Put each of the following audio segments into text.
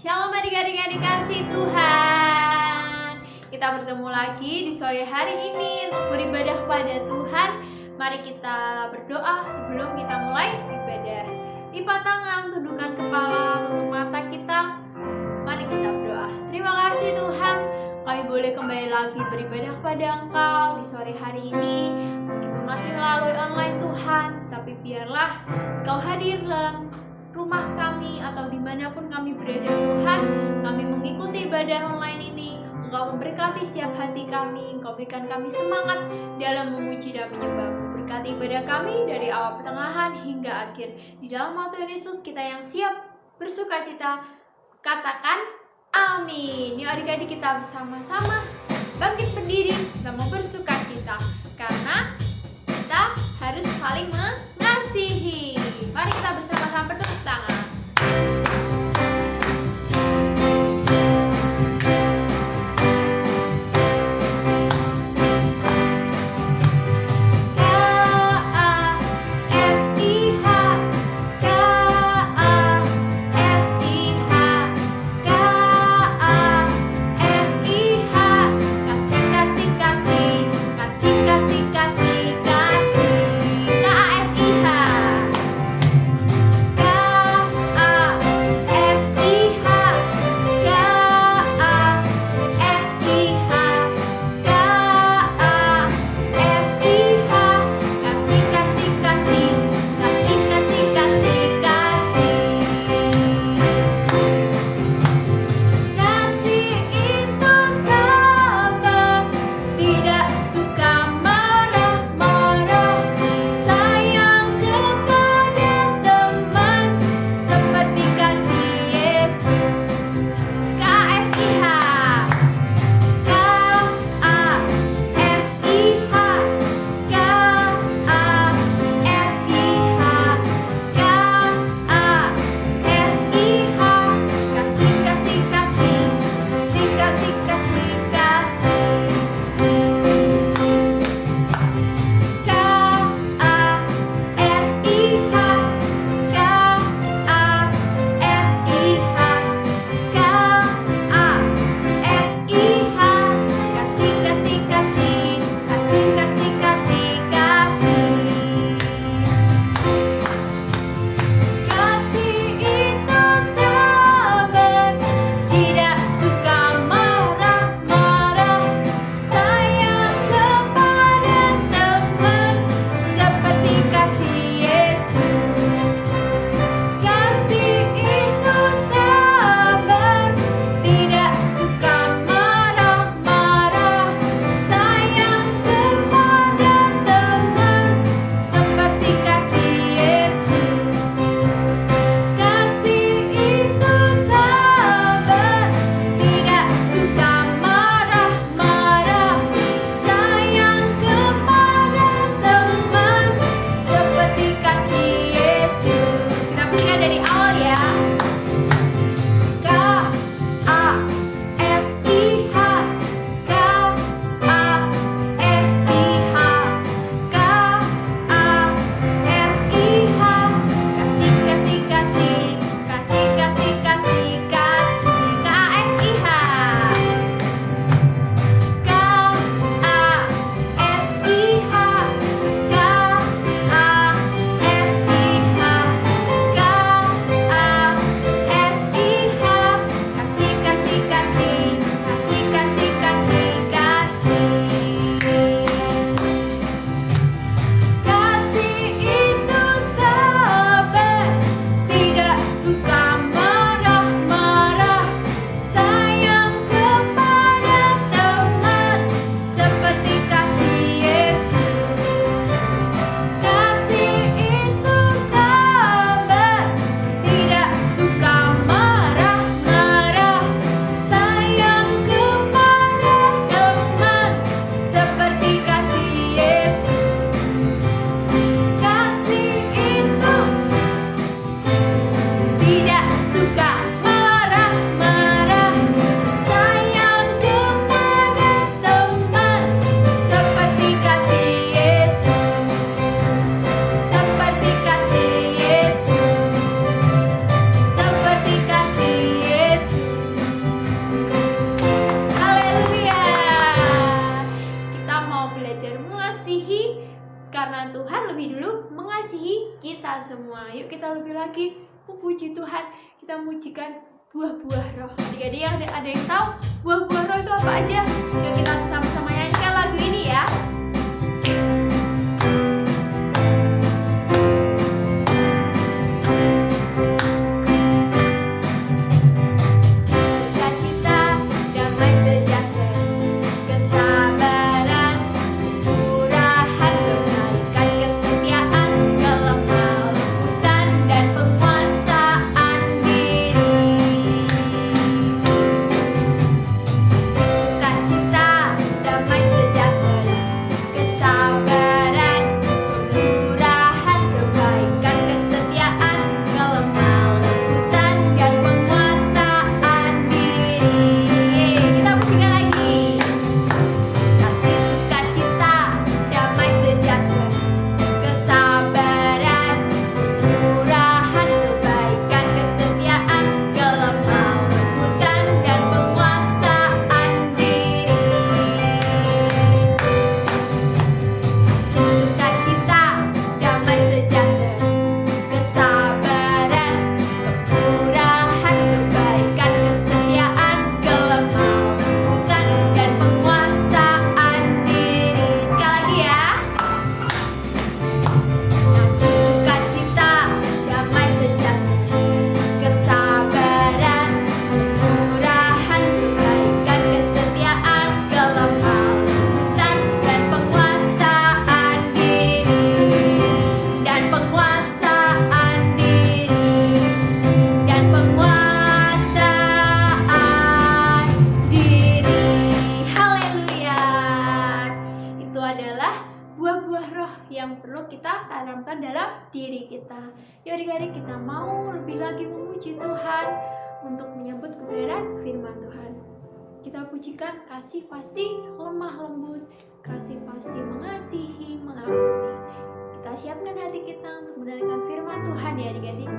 Shalom adik-adik yang dikasih Tuhan. Kita bertemu lagi di sore hari ini untuk beribadah kepada Tuhan. Mari kita berdoa sebelum kita mulai ibadah. Lipat tangan, tundukkan kepala, tutup mata kita. Mari kita berdoa. Terima kasih Tuhan, kami boleh kembali lagi beribadah kepada Engkau di sore hari ini. Meskipun masih melalui online Tuhan, tapi biarlah Engkau hadir dalam rumah kami atau dimanapun kami berada Tuhan. Kami mengikuti ibadah online ini. Engkau memberkati setiap hati kami. Engkau berikan kami semangat dalam memuji dan menyembah-Mu. Berkati ibadah kami dari awal pertengahan hingga akhir. Di dalam nama Tuhan Yesus kita yang siap bersukacita, katakan amin. Yuk adik-adik kita bersama-sama bangkit berdiri dan mau bersukacita, karena kita harus saling mengasihi. Mari kita bersama-sama bertepuk tangan. Kasih, kasih, kasih, kasih. lebih lagi memuji Tuhan, kita memujikan buah-buah roh. Adik-adik ada yang tahu buah-buah roh itu apa aja? Yuk kita sama-sama nyanyikan lagu ini ya. Yang perlu kita tanamkan dalam diri kita. Yuk adik-adik, kita mau lebih lagi memuji Tuhan untuk menyambut kebenaran firman Tuhan. Kita pujikan kasih pasti lemah lembut, kasih pasti mengasihi, mengampuni. Kita siapkan hati kita untuk mendengarkan firman Tuhan ya adik-adik.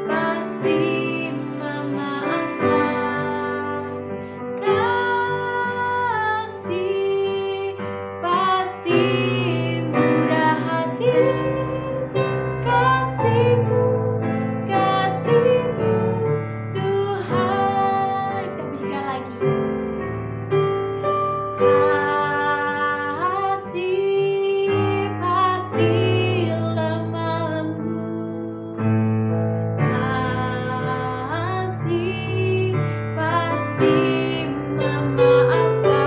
Pasti memaafkan.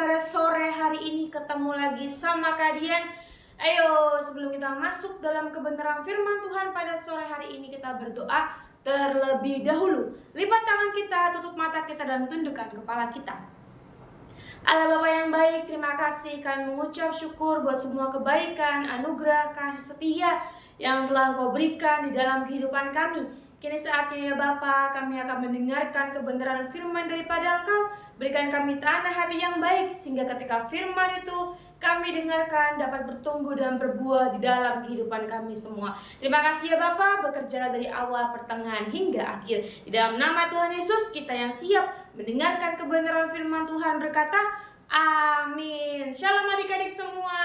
pada sore hari ini ketemu lagi sama kalian. Ayo, sebelum kita masuk dalam kebenaran firman Tuhan pada sore hari ini, kita berdoa terlebih dahulu. Lipat tangan kita, tutup mata kita, dan tundukkan kepala kita. Allah Bapa yang baik, terima kasih kami mengucap syukur buat semua kebaikan, anugerah, kasih setia yang telah Engkau berikan di dalam kehidupan kami. Kini saatnya ya Bapa, kami akan mendengarkan kebenaran firman daripada Engkau. Berikan kami tanah hati yang baik, sehingga ketika firman itu kami dengarkan dapat bertumbuh dan berbuah di dalam kehidupan kami semua. Terima kasih ya Bapa, bekerja dari awal, pertengahan, hingga akhir. Di dalam nama Tuhan Yesus, kita yang siap mendengarkan kebenaran firman Tuhan berkata, amin. Shalom adik-adik semua.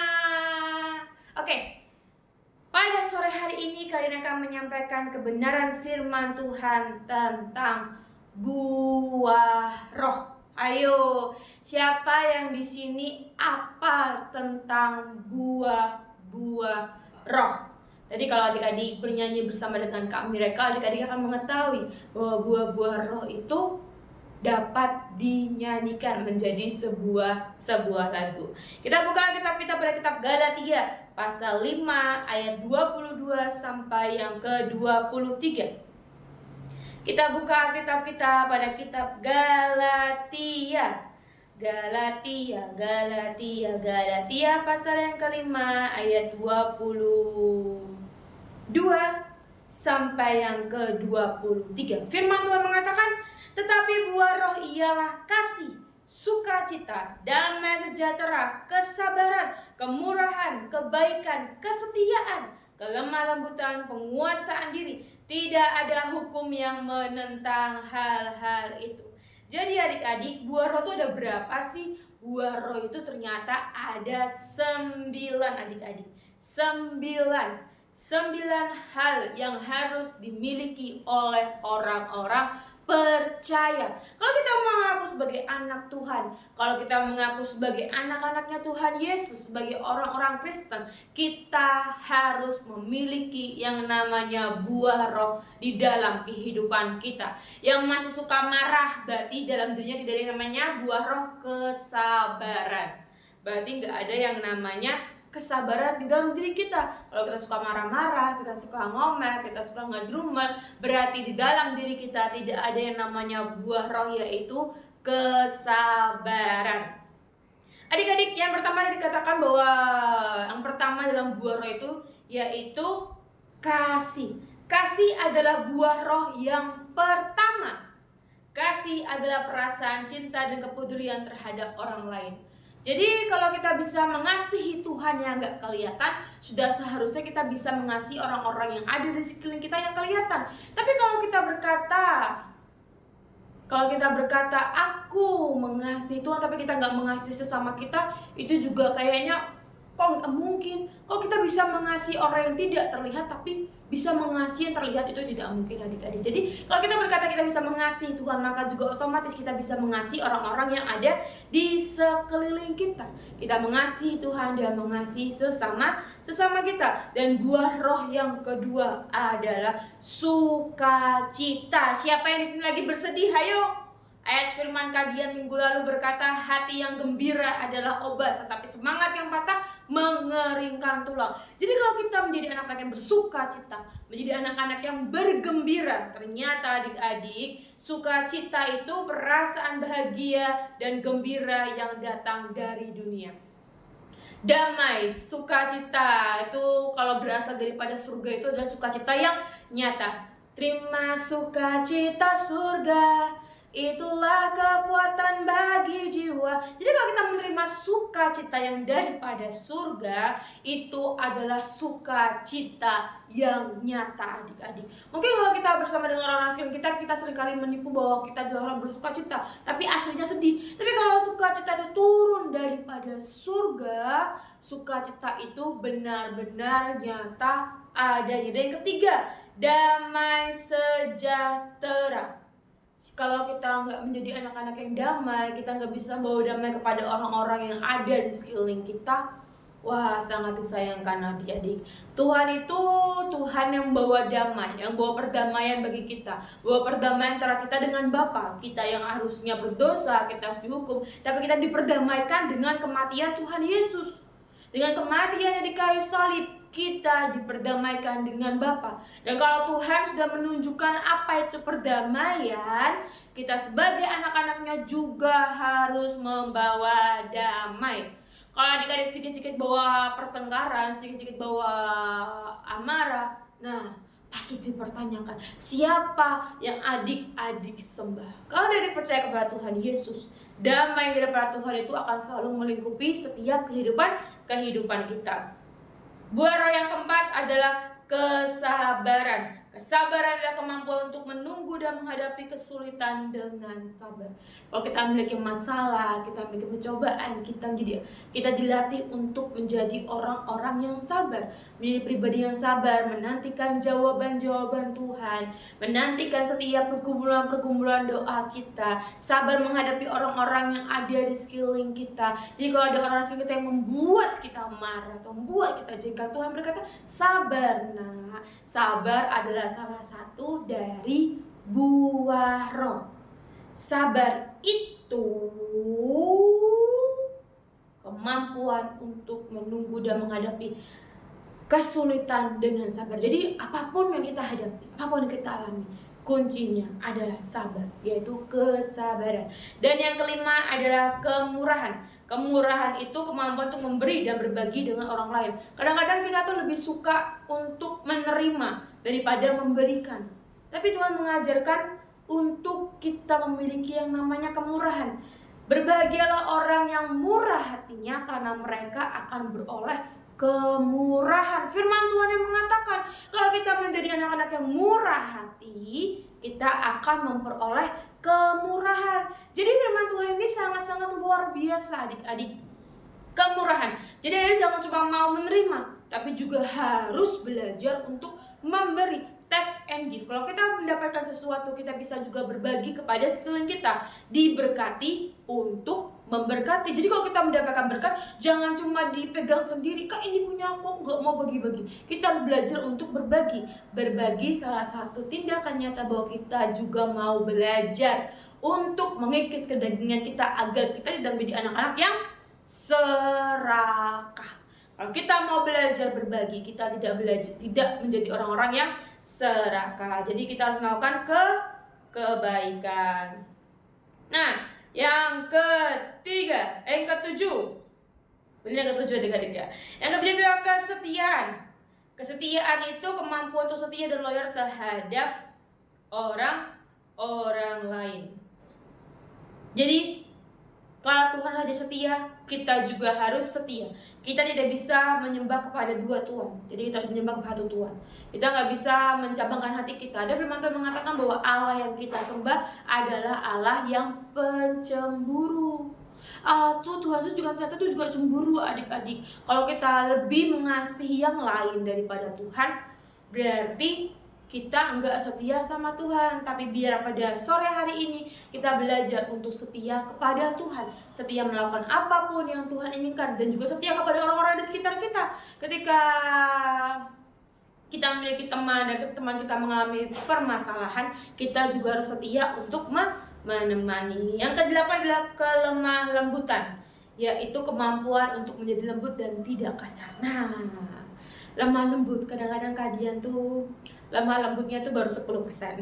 Oke. Pada sore hari ini kalian akan menyampaikan kebenaran firman Tuhan tentang buah roh. Ayo, siapa yang di sini apa tentang buah roh? Tadi kalau adik-adik bernyanyi bersama dengan Kak Miracle, adik-adik akan mengetahui bahwa buah-buah roh itu dapat dinyanyikan menjadi sebuah lagu. Kita buka kitab kita pada kitab Galatia pasal 5 ayat 22 sampai yang ke-23. Kita buka kitab kita pada kitab Galatia pasal yang kelima ayat 22 sampai yang ke-23. Firman Tuhan mengatakan, tetapi buah roh ialah kasih, sukacita, damai sejahtera, kesabaran, kemurahan, kebaikan, kesetiaan, kelemah lembutan, penguasaan diri. Tidak ada hukum yang menentang hal-hal itu. Jadi adik-adik, buah roh itu ada berapa sih? Buah roh itu ternyata ada 9 adik-adik. 9 hal yang harus dimiliki oleh orang-orang percaya. Kalau kita mengaku sebagai anak Tuhan, kalau kita mengaku sebagai anak-anaknya Tuhan Yesus, sebagai orang-orang Kristen, kita harus memiliki yang namanya buah roh di dalam kehidupan kita. Yang masih suka marah, berarti dalam dirinya tidak ada yang namanya buah roh kesabaran. Berarti nggak ada yang namanya kesabaran di dalam diri kita. Kalau kita suka marah-marah, kita suka ngomel, kita suka ngedrumel, berarti di dalam diri kita tidak ada yang namanya buah roh, yaitu kesabaran. Adik-adik, yang pertama dikatakan bahwa yang pertama dalam buah roh itu yaitu kasih. Kasih adalah buah roh yang pertama. Kasih adalah perasaan cinta dan kepedulian terhadap orang lain. Jadi kalau kita bisa mengasihi Tuhan yang gak kelihatan, sudah seharusnya kita bisa mengasihi orang-orang yang ada di sekeliling kita yang kelihatan. Tapi kalau kita berkata aku mengasihi Tuhan, tapi kita gak mengasihi sesama kita, itu juga kayaknya kok gak mungkin. Kok kita bisa mengasihi orang yang tidak terlihat, tapi bisa mengasihi yang terlihat, itu tidak mungkin adik-adik. Jadi kalau kita berkata kita bisa mengasihi Tuhan, maka juga otomatis kita bisa mengasihi orang-orang yang ada di sekeliling kita. Kita mengasihi Tuhan dan mengasihi sesama kita. Dan buah roh yang kedua adalah sukacita. Siapa yang di sini lagi bersedih? Ayo. Ayat firman kajian minggu lalu berkata, hati yang gembira adalah obat, tetapi semangat yang patah mengeringkan tulang. Jadi kalau kita menjadi anak-anak yang bersukacita, menjadi anak-anak yang bergembira, ternyata adik-adik, sukacita itu perasaan bahagia dan gembira yang datang dari dunia. Damai, sukacita itu kalau berasal daripada surga itu adalah sukacita yang nyata. Terima sukacita surga, itulah kekuatan bagi jiwa. Jadi kalau kita menerima sukacita yang daripada surga, itu adalah sukacita yang nyata adik-adik. Mungkin kalau kita bersama dengan orang asing kita seringkali menipu bahwa kita adalah orang bersukacita, tapi aslinya sedih. Tapi kalau sukacita itu turun daripada surga, sukacita itu benar-benar nyata adanya. Dan yang ketiga, damai sejahtera. Kalau kita nggak menjadi anak-anak yang damai, kita nggak bisa bawa damai kepada orang-orang yang ada di sekeliling kita, wah sangat disayangkan adik-adik. Tuhan Tuhan yang membawa damai, yang bawa perdamaian bagi kita, bawa perdamaian antara kita dengan Bapa. Kita yang harusnya berdosa, kita harus dihukum, tapi kita diperdamaikan dengan kematian Tuhan Yesus. Dengan kematian yang di kayu salib, kita diperdamaikan dengan Bapa. Dan kalau Tuhan sudah menunjukkan apa itu perdamaian, kita sebagai anak-anaknya juga harus membawa damai. Kalau adik-adik sedikit-sedikit bawa pertengkaran, sedikit-sedikit bawa amarah, nah patut dipertanyakan siapa yang adik-adik sembah. Kalau adik percaya kepada Tuhan Yesus, damai daripada Tuhan itu akan selalu melingkupi setiap kehidupan kita. Buah roh yang keempat adalah kesabaran. Kesabaran adalah kemampuan untuk menunggu dan menghadapi kesulitan dengan sabar. Kalau kita memiliki masalah, kita memiliki pencobaan, kita dilatih untuk menjadi orang-orang yang sabar, menjadi pribadi yang sabar, menantikan jawaban-jawaban Tuhan, menantikan setiap pergumulan-pergumulan doa kita, sabar menghadapi orang-orang yang ada di sekeliling kita. Jadi kalau ada orang sekeliling kita yang membuat kita marah atau membuat kita jengkel, Tuhan berkata, sabar. Nah, sabar adalah salah satu dari buah roh. Sabar itu kemampuan untuk menunggu dan menghadapi kesulitan dengan sabar. Jadi apapun yang kita hadapi, apapun yang kita alami, kuncinya adalah sabar, yaitu kesabaran. Dan yang kelima adalah kemurahan. Kemurahan itu kemampuan untuk memberi dan berbagi dengan orang lain. Kadang-kadang kita tuh lebih suka untuk menerima daripada memberikan. Tapi Tuhan mengajarkan untuk kita memiliki yang namanya kemurahan. Berbahagialah orang yang murah hatinya, karena mereka akan beroleh kemurahan. Firman Tuhan yang mengatakan kalau kita menjadi anak-anak yang murah hati, kita akan memperoleh kemurahan. Jadi firman Tuhan ini sangat-sangat luar biasa adik-adik. Kemurahan. Jadi adik jangan cuma mau menerima, tapi juga harus belajar untuk memberi. Take and give. Kalau kita mendapatkan sesuatu, kita bisa juga berbagi kepada sekeliling kita. Diberkati untuk memberkati. Jadi kalau kita mendapatkan berkat, jangan cuma dipegang sendiri. Kak, ini punya aku, nggak mau bagi-bagi. Kita harus belajar untuk berbagi. Berbagi salah satu tindakan nyata bahwa kita juga mau belajar untuk mengikis kedagingan kita agar kita tidak menjadi anak-anak yang serakah. Kalau kita mau belajar berbagi, kita tidak menjadi orang-orang yang serakah. Jadi kita harus melakukan kebaikan. Nah, yang ketiga, yang ketujuh. Benar yang ketujuh adik-adik ya. Yang ketujuh adalah kesetiaan. Kesetiaan itu kemampuan untuk setia dan loyal terhadap orang lain. Jadi kalau Tuhan saja setia, kita juga harus setia. Kita tidak bisa menyembah kepada dua Tuhan. Jadi kita harus menyembah kepada satu Tuhan. Kita nggak bisa mencabangkan hati kita. Ada firman Tuhan mengatakan bahwa Allah yang kita sembah adalah Allah yang pencemburu. Allah tuh, Tuhan itu juga ternyata tuh juga cemburu adik-adik. Kalau kita lebih mengasihi yang lain daripada Tuhan, berarti kita enggak setia sama Tuhan. Tapi biar pada sore hari ini kita belajar untuk setia kepada Tuhan, setia melakukan apapun yang Tuhan inginkan, dan juga setia kepada orang-orang di sekitar kita. Ketika kita memiliki teman dan teman kita mengalami permasalahan, kita juga harus setia untuk menemani. Yang kedelapan adalah kelemah lembutan, yaitu kemampuan untuk menjadi lembut dan tidak kasar. Nah, lemah lembut, kadang-kadang kalian tuh lemah lembutnya tuh baru 10%.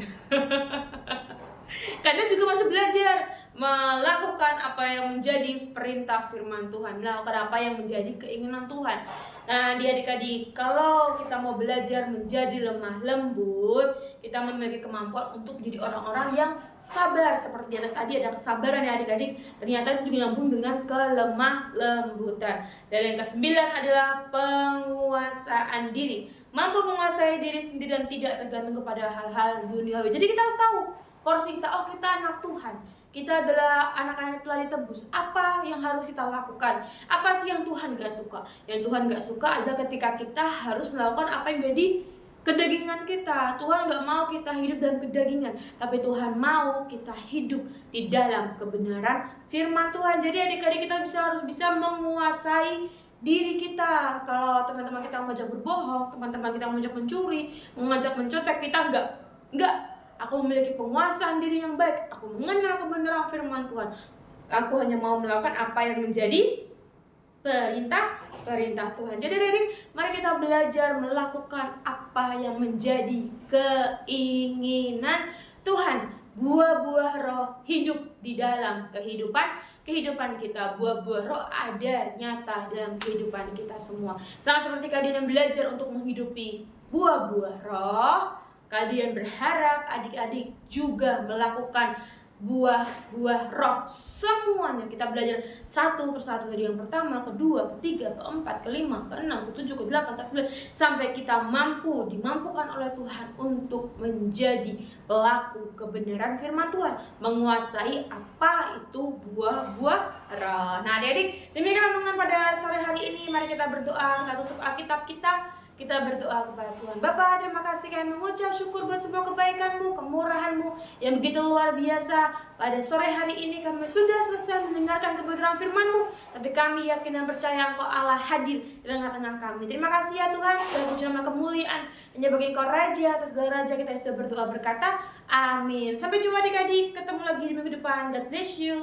Karena juga masih belajar melakukan apa yang menjadi perintah firman Tuhan, melakukan apa yang menjadi keinginan Tuhan. Nah, adik-adik, kalau kita mau belajar menjadi lemah lembut, kita memiliki kemampuan untuk menjadi orang-orang yang sabar. Seperti di atas tadi ada kesabaran ya adik-adik, ternyata itu juga nyambung dengan kelemah lembutan. Dan yang kesembilan adalah penguasaan diri. Mampu menguasai diri sendiri dan tidak tergantung kepada hal-hal duniawi. Jadi kita harus tahu porsi kita. Oh, kita anak Tuhan, kita adalah anak-anak yang telah ditebus. Apa yang harus kita lakukan? Apa sih yang Tuhan gak suka? Yang Tuhan gak suka adalah ketika kita harus melakukan apa yang menjadi kedagingan kita. Tuhan gak mau kita hidup dalam kedagingan, tapi Tuhan mau kita hidup di dalam kebenaran firman Tuhan. Jadi adik-adik kita harus bisa menguasai diri kita. Kalau teman-teman kita mengajak berbohong, teman-teman kita mengajak mencuri, mengajak mencontek, kita enggak. Aku memiliki penguasaan diri yang baik. Aku mengenal kebenaran firman Tuhan. Aku hanya mau melakukan apa yang menjadi perintah Tuhan. Jadi adik-adik, mari kita belajar melakukan apa yang menjadi keinginan Tuhan. Buah-buah roh hidup di dalam kehidupan kita. Buah-buah roh ada nyata dalam kehidupan kita semua. Sama seperti kalian yang belajar untuk menghidupi buah-buah roh, kalian berharap adik-adik juga melakukan buah-buah roh. Semuanya kita belajar satu persatu, dari yang pertama, kedua, ketiga, keempat, kelima, keenam, ketujuh, kedelapan, ke-9, sampai kita dimampukan oleh Tuhan untuk menjadi pelaku kebenaran firman Tuhan, menguasai apa itu buah-buah roh. Nah adik-adik, demikian renungan pada sore hari ini. Mari kita berdoa, kita tutup Alkitab kita berdoa kepada Tuhan. Bapa, terima kasih, kami mengucap syukur buat semua kebaikan-Mu, kemurahan-Mu yang begitu luar biasa. Pada sore hari ini kami sudah selesai mendengarkan kebenaran firman-Mu, tapi kami yakin dan percaya Engkau Allah hadir di tengah-tengah kami. Terima kasih ya Tuhan, segala puji nama kemuliaan hanya bagi Engkau Raja. Atas segala Raja kita sudah berdoa berkata amin. Sampai jumpa adik-adik, ketemu lagi di minggu depan. God bless you.